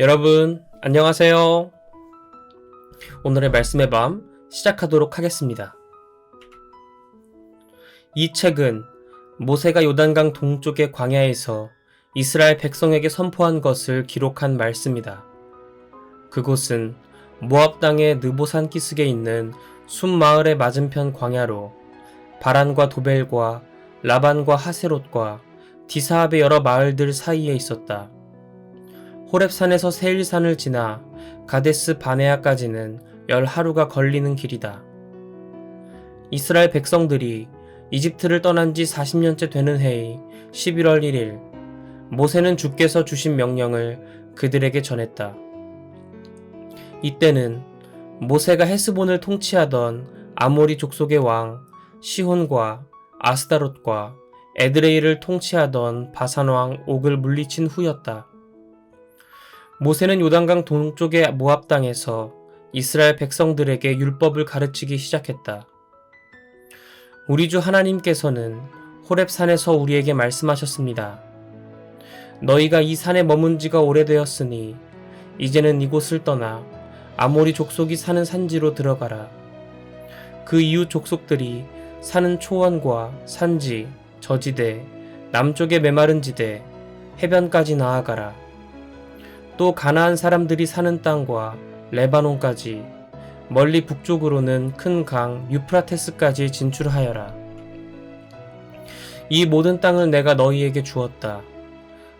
여러분, 안녕하세요. 오늘의 말씀의 밤 시작하도록 하겠습니다. 이 책은 모세가 요단강 동쪽의 광야에서 이스라엘 백성에게 선포한 것을 기록한 말씀이다. 그곳은 모압 땅의 느보산 기슭에 있는 숲 마을의 맞은편 광야로 바란과 도벨과 라반과 하세롯과 디사합의 여러 마을들 사이에 있었다. 호렙산에서 세일산을 지나 가데스 바네아까지는 10하루가 걸리는 길이다. 이스라엘 백성들이 이집트를 떠난 지 40년째 되는 해의 11월 1일, 모세는 주께서 주신 명령을 그들에게 전했다. 이때는 모세가 헤스본을 통치하던 아모리 족속의 왕 시혼과 아스다롯과 에드레이를 통치하던 바산 왕 옥을 물리친 후였다. 모세는 요단강 동쪽의 모압 땅에서 이스라엘 백성들에게 율법을 가르치기 시작했다. 우리 주 하나님께서는 호렙산에서 우리에게 말씀하셨습니다. 너희가 이 산에 머문 지가 오래되었으니 이제는 이곳을 떠나 아모리 족속이 사는 산지로 들어가라. 그 이웃 족속들이 사는 초원과 산지, 저지대, 남쪽의 메마른 지대, 해변까지 나아가라. 또 가나안 사람들이 사는 땅과 레바논까지, 멀리 북쪽으로는 큰 강 유프라테스까지 진출하여라. 이 모든 땅을 내가 너희에게 주었다.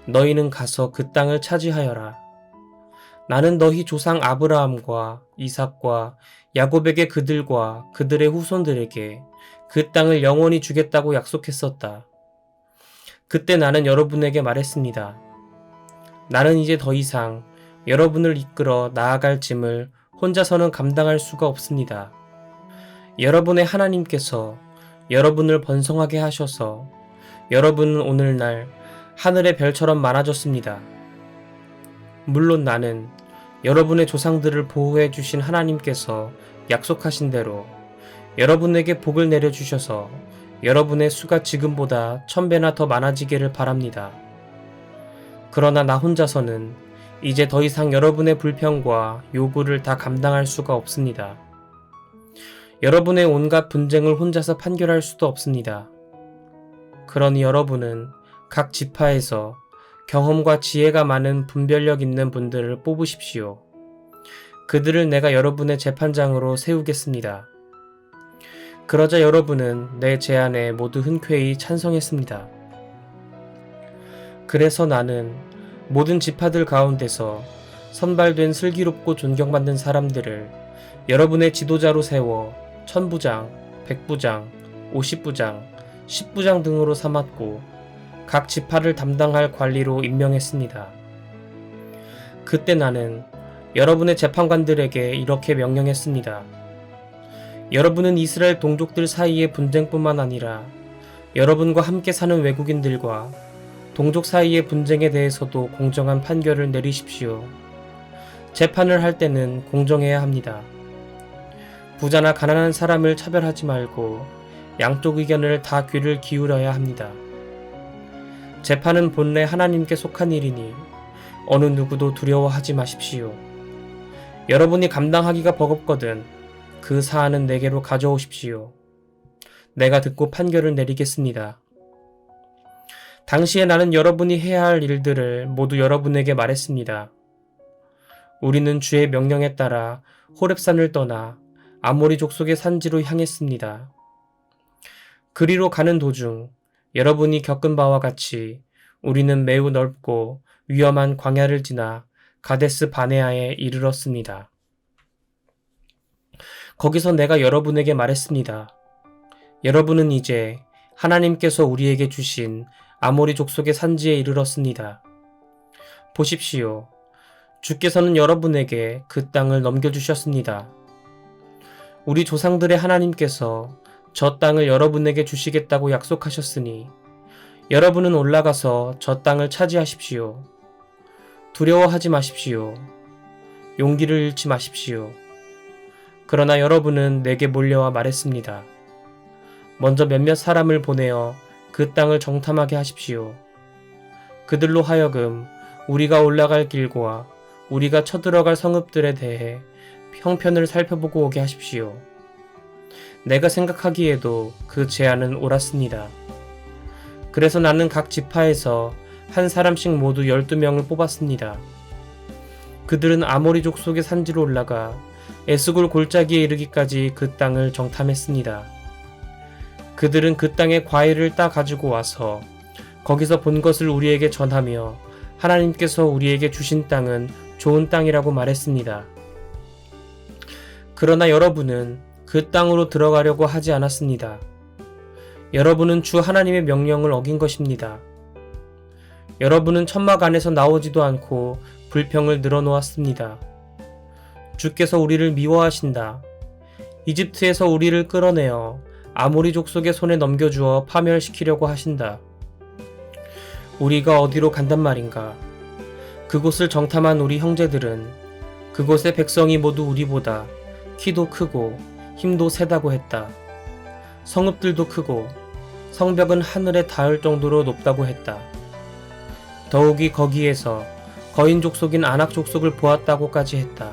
너희는 가서 그 땅을 차지하여라. 나는 너희 조상 아브라함과 이삭과 야곱에게 그들과 그들의 후손들에게 그 땅을 영원히 주겠다고 약속했었다. 그때 나는 여러분에게 말했습니다. 나는 이제 더 이상 여러분을 이끌어 나아갈 짐을 혼자서는 감당할 수가 없습니다. 여러분의 하나님께서 여러분을 번성하게 하셔서 여러분은 오늘날 하늘의 별처럼 많아졌습니다. 물론 나는 여러분의 조상들을 보호해 주신 하나님께서 약속하신 대로 여러분에게 복을 내려주셔서 여러분의 수가 지금보다 1000배나 더 많아지기를 바랍니다. 그러나 나 혼자서는 이제 더 이상 여러분의 불평과 요구를 다 감당할 수가 없습니다. 여러분의 온갖 분쟁을 혼자서 판결할 수도 없습니다. 그러니 여러분은 각 지파에서 경험과 지혜가 많은 분별력 있는 분들을 뽑으십시오. 그들을 내가 여러분의 재판장으로 세우겠습니다. 그러자 여러분은 내 제안에 모두 흔쾌히 찬성했습니다. 그래서 나는 모든 지파들 가운데서 선발된 슬기롭고 존경받는 사람들을 여러분의 지도자로 세워 1000부장, 100부장, 50부장, 10부장 등으로 삼았고 각 지파를 담당할 관리로 임명했습니다. 그때 나는 여러분의 재판관들에게 이렇게 명령했습니다. 여러분은 이스라엘 동족들 사이의 분쟁뿐만 아니라 여러분과 함께 사는 외국인들과 동족 사이의 분쟁에 대해서도 공정한 판결을 내리십시오. 재판을 할 때는 공정해야 합니다. 부자나 가난한 사람을 차별하지 말고 양쪽 의견을 다 귀를 기울여야 합니다. 재판은 본래 하나님께 속한 일이니 어느 누구도 두려워하지 마십시오. 여러분이 감당하기가 버겁거든 그 사안은 내게로 가져오십시오. 내가 듣고 판결을 내리겠습니다. 당시에 나는 여러분이 해야 할 일들을 모두 여러분에게 말했습니다. 우리는 주의 명령에 따라 호렙산을 떠나 아모리 족속의 산지로 향했습니다. 그리로 가는 도중 여러분이 겪은 바와 같이 우리는 매우 넓고 위험한 광야를 지나 가데스 바네아에 이르렀습니다. 거기서 내가 여러분에게 말했습니다. 여러분은 이제 하나님께서 우리에게 주신 아모리 족속의 산지에 이르렀습니다. 보십시오. 주께서는 여러분에게 그 땅을 넘겨주셨습니다. 우리 조상들의 하나님께서 저 땅을 여러분에게 주시겠다고 약속하셨으니 여러분은 올라가서 저 땅을 차지하십시오. 두려워하지 마십시오. 용기를 잃지 마십시오. 그러나 여러분은 내게 몰려와 말했습니다. 먼저 몇몇 사람을 보내어 그 땅을 정탐하게 하십시오. 그들로 하여금 우리가 올라갈 길과 우리가 쳐들어갈 성읍들에 대해 형편을 살펴보고 오게 하십시오. 내가 생각하기에도 그 제안은 옳았습니다. 그래서 나는 각 지파에서 한 사람씩 모두 12명을 뽑았습니다. 그들은 아모리 족속의 산지로 올라가 에스골 골짜기에 이르기까지 그 땅을 정탐했습니다. 그들은 그 땅의 과일을 따 가지고 와서 거기서 본 것을 우리에게 전하며 하나님께서 우리에게 주신 땅은 좋은 땅이라고 말했습니다. 그러나 여러분은 그 땅으로 들어가려고 하지 않았습니다. 여러분은 주 하나님의 명령을 어긴 것입니다. 여러분은 천막 안에서 나오지도 않고 불평을 늘어놓았습니다. 주께서 우리를 미워하신다. 이집트에서 우리를 끌어내어 아모리 족속의 손에 넘겨주어 파멸시키려고 하신다. 우리가 어디로 간단 말인가? 그곳을 정탐한 우리 형제들은 그곳의 백성이 모두 우리보다 키도 크고 힘도 세다고 했다. 성읍들도 크고 성벽은 하늘에 닿을 정도로 높다고 했다. 더욱이 거기에서 거인 족속인 아낙 족속을 보았다고까지 했다.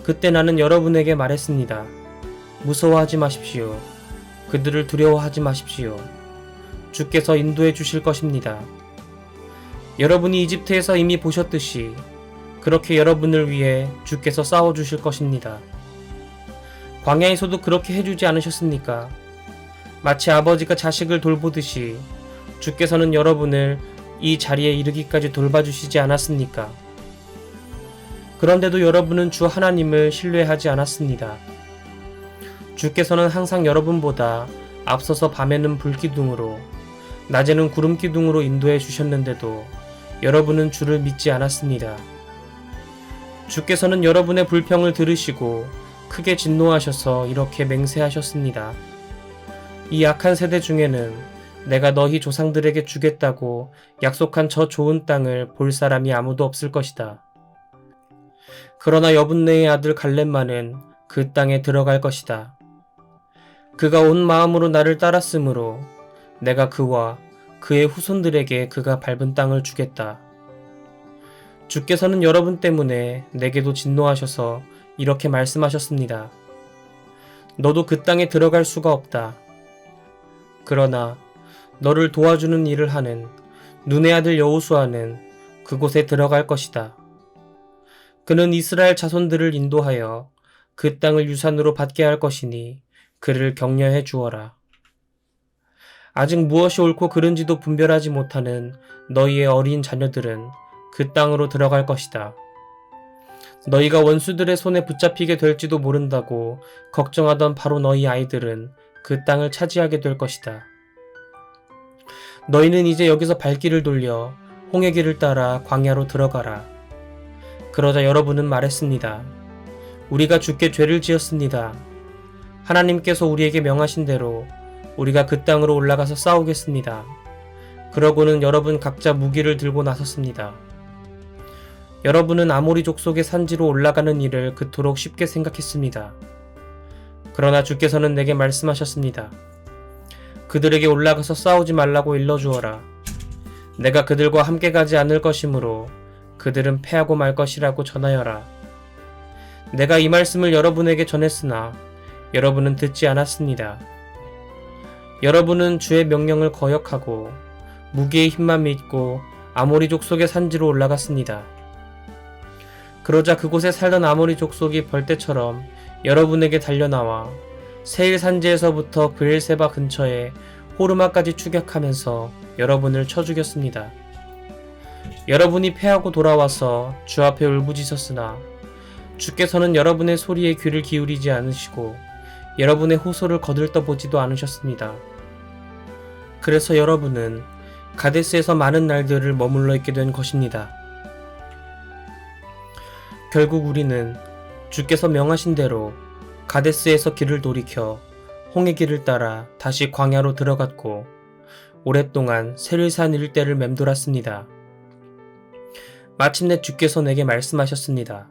그때 나는 여러분에게 말했습니다. 무서워하지 마십시오. 그들을 두려워하지 마십시오. 주께서 인도해 주실 것입니다. 여러분이 이집트에서 이미 보셨듯이 그렇게 여러분을 위해 주께서 싸워 주실 것입니다. 광야에서도 그렇게 해주지 않으셨습니까? 마치 아버지가 자식을 돌보듯이 주께서는 여러분을 이 자리에 이르기까지 돌봐주시지 않았습니까? 그런데도 여러분은 주 하나님을 신뢰하지 않았습니다. 주께서는 항상 여러분보다 앞서서 밤에는 불기둥으로 낮에는 구름기둥으로 인도해 주셨는데도 여러분은 주를 믿지 않았습니다. 주께서는 여러분의 불평을 들으시고 크게 진노하셔서 이렇게 맹세하셨습니다. 이 악한 세대 중에는 내가 너희 조상들에게 주겠다고 약속한 저 좋은 땅을 볼 사람이 아무도 없을 것이다. 그러나 여분네의 아들 갈렙만은 그 땅에 들어갈 것이다. 그가 온 마음으로 나를 따랐으므로 내가 그와 그의 후손들에게 그가 밟은 땅을 주겠다. 주께서는 여러분 때문에 내게도 진노하셔서 이렇게 말씀하셨습니다. 너도 그 땅에 들어갈 수가 없다. 그러나 너를 도와주는 일을 하는 눈의 아들 여호수아는 그곳에 들어갈 것이다. 그는 이스라엘 자손들을 인도하여 그 땅을 유산으로 받게 할 것이니 그를 격려해 주어라. 아직 무엇이 옳고 그른지도 분별하지 못하는 너희의 어린 자녀들은 그 땅으로 들어갈 것이다. 너희가 원수들의 손에 붙잡히게 될지도 모른다고 걱정하던 바로 너희 아이들은 그 땅을 차지하게 될 것이다. 너희는 이제 여기서 발길을 돌려 홍해 길을 따라 광야로 들어가라. 그러자 여러분은 말했습니다. 우리가 주께 죄를 지었습니다. 하나님께서 우리에게 명하신 대로 우리가 그 땅으로 올라가서 싸우겠습니다. 그러고는 여러분 각자 무기를 들고 나섰습니다. 여러분은 아모리 족속의 산지로 올라가는 일을 그토록 쉽게 생각했습니다. 그러나 주께서는 내게 말씀하셨습니다. 그들에게 올라가서 싸우지 말라고 일러주어라. 내가 그들과 함께 가지 않을 것이므로 그들은 패하고 말 것이라고 전하여라. 내가 이 말씀을 여러분에게 전했으나 여러분은 듣지 않았습니다. 여러분은 주의 명령을 거역하고 무기의 힘만 믿고 아모리 족속의 산지로 올라갔습니다. 그러자 그곳에 살던 아모리 족속이 벌떼처럼 여러분에게 달려나와 세일 산지에서부터 브엘세바 근처에 호르마까지 추격하면서 여러분을 쳐 죽였습니다. 여러분이 패하고 돌아와서 주 앞에 울부짖었으나 주께서는 여러분의 소리에 귀를 기울이지 않으시고 여러분의 호소를 거들떠보지도 않으셨습니다. 그래서 여러분은 가데스에서 많은 날들을 머물러 있게 된 것입니다. 결국 우리는 주께서 명하신 대로 가데스에서 길을 돌이켜 홍해 길을 따라 다시 광야로 들어갔고 오랫동안 세릴산 일대를 맴돌았습니다. 마침내 주께서 내게 말씀하셨습니다.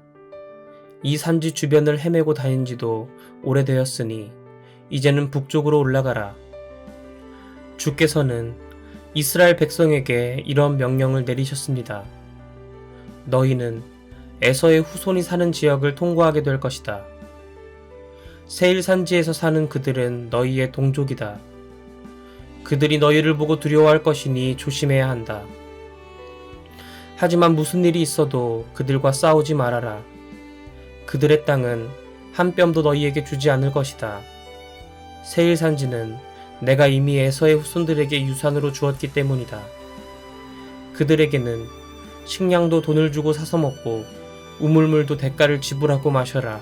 이 산지 주변을 헤매고 다닌 지도 오래되었으니 이제는 북쪽으로 올라가라. 주께서는 이스라엘 백성에게 이런 명령을 내리셨습니다. 너희는 에서의 후손이 사는 지역을 통과하게 될 것이다. 세일 산지에서 사는 그들은 너희의 동족이다. 그들이 너희를 보고 두려워할 것이니 조심해야 한다. 하지만 무슨 일이 있어도 그들과 싸우지 말아라. 그들의 땅은 한 뼘도 너희에게 주지 않을 것이다. 세일 산지는 내가 이미 에서의 후손들에게 유산으로 주었기 때문이다. 그들에게는 식량도 돈을 주고 사서 먹고 우물물도 대가를 지불하고 마셔라.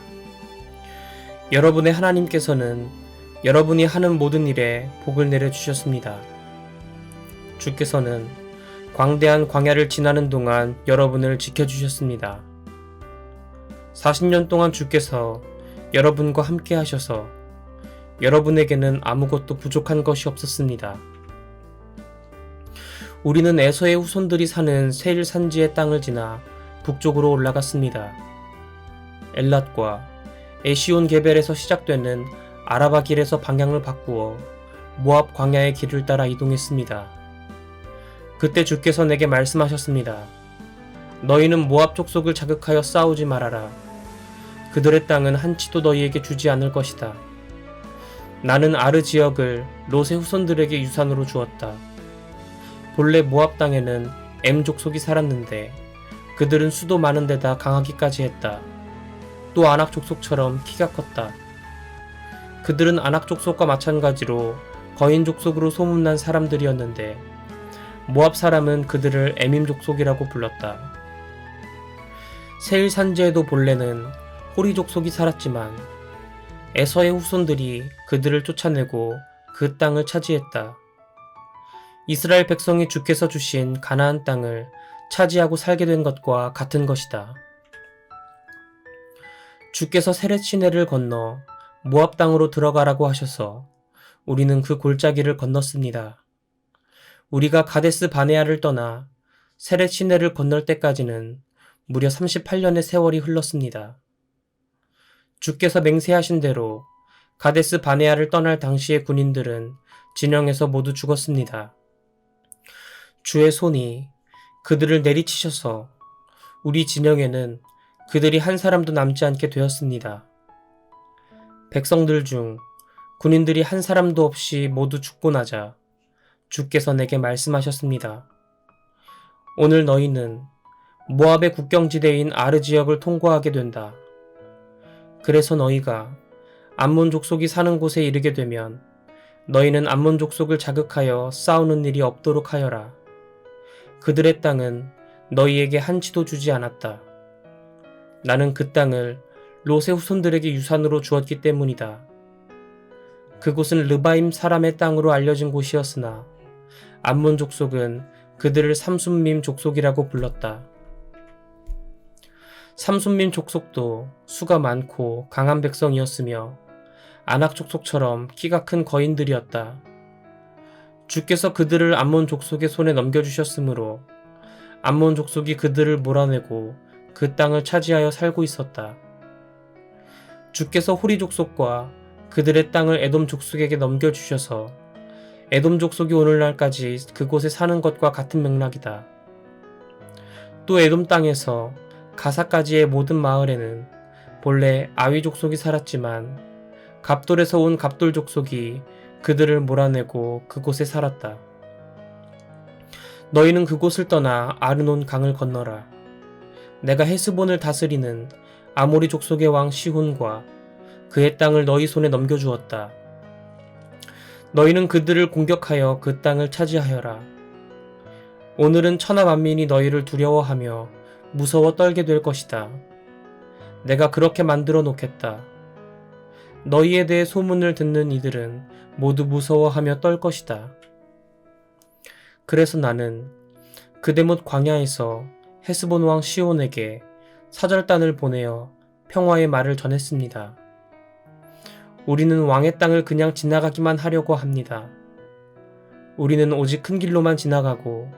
여러분의 하나님께서는 여러분이 하는 모든 일에 복을 내려주셨습니다. 주께서는 광대한 광야를 지나는 동안 여러분을 지켜주셨습니다. 40년 동안 주께서 여러분과 함께 하셔서 여러분에게는 아무것도 부족한 것이 없었습니다. 우리는 에서의 후손들이 사는 세일 산지의 땅을 지나 북쪽으로 올라갔습니다. 엘랏과 에시온 게벨에서 시작되는 아라바 길에서 방향을 바꾸어 모압 광야의 길을 따라 이동했습니다. 그때 주께서 내게 말씀하셨습니다. 너희는 모압 족속을 자극하여 싸우지 말아라. 그들의 땅은 한치도 너희에게 주지 않을 것이다. 나는 아르 지역을 롯의 후손들에게 유산으로 주었다. 본래 모압 땅에는 엠 족속이 살았는데 그들은 수도 많은 데다 강하기까지 했다. 또 아낙 족속처럼 키가 컸다. 그들은 아낙 족속과 마찬가지로 거인 족속으로 소문난 사람들이었는데 모압 사람은 그들을 에밈 족속이라고 불렀다. 세일 산지에도 본래는 호리 족속이 살았지만 에서의 후손들이 그들을 쫓아내고 그 땅을 차지했다. 이스라엘 백성이 주께서 주신 가나안 땅을 차지하고 살게 된 것과 같은 것이다. 주께서 세렛 시내를 건너 모압 땅으로 들어가라고 하셔서 우리는 그 골짜기를 건넜습니다. 우리가 가데스 바네아를 떠나 세렛 시내를 건널 때까지는 무려 38년의 세월이 흘렀습니다. 주께서 맹세하신 대로 가데스 바네아를 떠날 당시의 군인들은 진영에서 모두 죽었습니다. 주의 손이 그들을 내리치셔서 우리 진영에는 그들이 한 사람도 남지 않게 되었습니다. 백성들 중 군인들이 한 사람도 없이 모두 죽고 나자 주께서 내게 말씀하셨습니다. 오늘 너희는 모압의 국경지대인 아르 지역을 통과하게 된다. 그래서 너희가 암몬 족속이 사는 곳에 이르게 되면 너희는 암몬 족속을 자극하여 싸우는 일이 없도록 하여라. 그들의 땅은 너희에게 한치도 주지 않았다. 나는 그 땅을 롯의 후손들에게 유산으로 주었기 때문이다. 그곳은 르바임 사람의 땅으로 알려진 곳이었으나 암몬 족속은 그들을 삼순밈 족속이라고 불렀다. 삼순밈 족속도 수가 많고 강한 백성이었으며 아낙 족속처럼 키가 큰 거인들이었다. 주께서 그들을 암몬 족속의 손에 넘겨주셨으므로 암몬 족속이 그들을 몰아내고 그 땅을 차지하여 살고 있었다. 주께서 호리 족속과 그들의 땅을 에돔 족속에게 넘겨주셔서 에돔 족속이 오늘날까지 그곳에 사는 것과 같은 맥락이다. 또 에돔 땅에서 가사까지의 모든 마을에는 본래 아위 족속이 살았지만 갑돌에서 온 갑돌 족속이 그들을 몰아내고 그곳에 살았다. 너희는 그곳을 떠나 아르논 강을 건너라. 내가 헤스본을 다스리는 아모리 족속의 왕 시혼과 그의 땅을 너희 손에 넘겨주었다. 너희는 그들을 공격하여 그 땅을 차지하여라. 오늘은 천하 만민이 너희를 두려워하며 무서워 떨게 될 것이다. 내가 그렇게 만들어 놓겠다. 너희에 대해 소문을 듣는 이들은 모두 무서워하며 떨 것이다. 그래서 나는 그대못 광야에서 헤스본 왕 시온에게 사절단을 보내어 평화의 말을 전했습니다. 우리는 왕의 땅을 그냥 지나가기만 하려고 합니다. 우리는 오직 큰 길로만 지나가고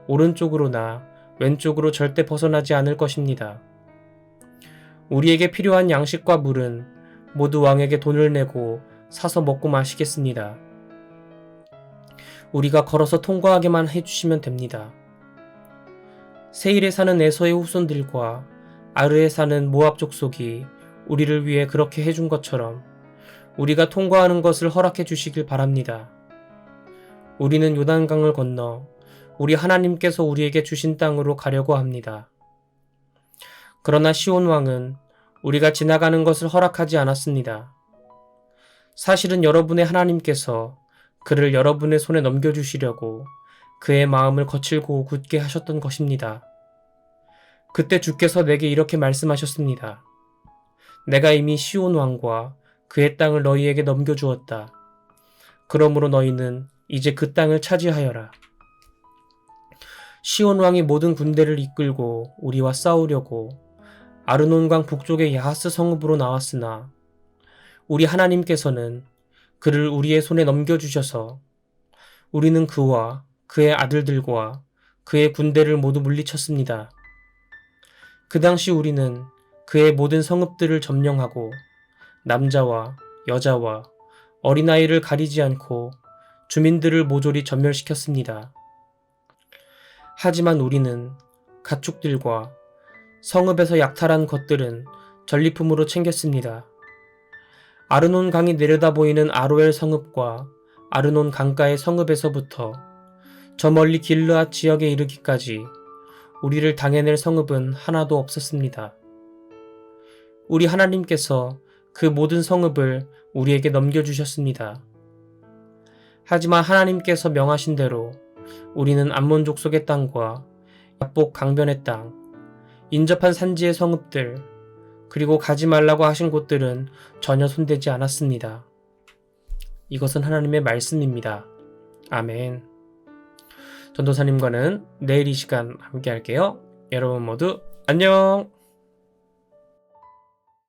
오른쪽으로나 왼쪽으로 절대 벗어나지 않을 것입니다. 우리에게 필요한 양식과 물은 모두 왕에게 돈을 내고 사서 먹고 마시겠습니다. 우리가 걸어서 통과하게만 해주시면 됩니다. 세일에 사는 에서의 후손들과 아르에 사는 모압 족속이 우리를 위해 그렇게 해준 것처럼 우리가 통과하는 것을 허락해 주시길 바랍니다. 우리는 요단강을 건너 우리 하나님께서 우리에게 주신 땅으로 가려고 합니다. 그러나 시온 왕은 우리가 지나가는 것을 허락하지 않았습니다. 사실은 여러분의 하나님께서 그를 여러분의 손에 넘겨주시려고 그의 마음을 거칠고 굳게 하셨던 것입니다. 그때 주께서 내게 이렇게 말씀하셨습니다. 내가 이미 시온 왕과 그의 땅을 너희에게 넘겨주었다. 그러므로 너희는 이제 그 땅을 차지하여라. 시온 왕이 모든 군대를 이끌고 우리와 싸우려고 아르논강 북쪽의 야하스 성읍으로 나왔으나 우리 하나님께서는 그를 우리의 손에 넘겨주셔서 우리는 그와 그의 아들들과 그의 군대를 모두 물리쳤습니다. 그 당시 우리는 그의 모든 성읍들을 점령하고 남자와 여자와 어린아이를 가리지 않고 주민들을 모조리 전멸시켰습니다. 하지만 우리는 가축들과 성읍에서 약탈한 것들은 전리품으로 챙겼습니다. 아르논 강이 내려다 보이는 아로엘 성읍과 아르논 강가의 성읍에서부터 저 멀리 길르앗 지역에 이르기까지 우리를 당해낼 성읍은 하나도 없었습니다. 우리 하나님께서 그 모든 성읍을 우리에게 넘겨주셨습니다. 하지만 하나님께서 명하신 대로 우리는 암몬 족속의 땅과 야복 강변의 땅, 인접한 산지의 성읍들, 그리고 가지 말라고 하신 곳들은 전혀 손대지 않았습니다. 이것은 하나님의 말씀입니다. 아멘. 전도사님과는 내일 이 시간 함께 할게요. 여러분 모두 안녕!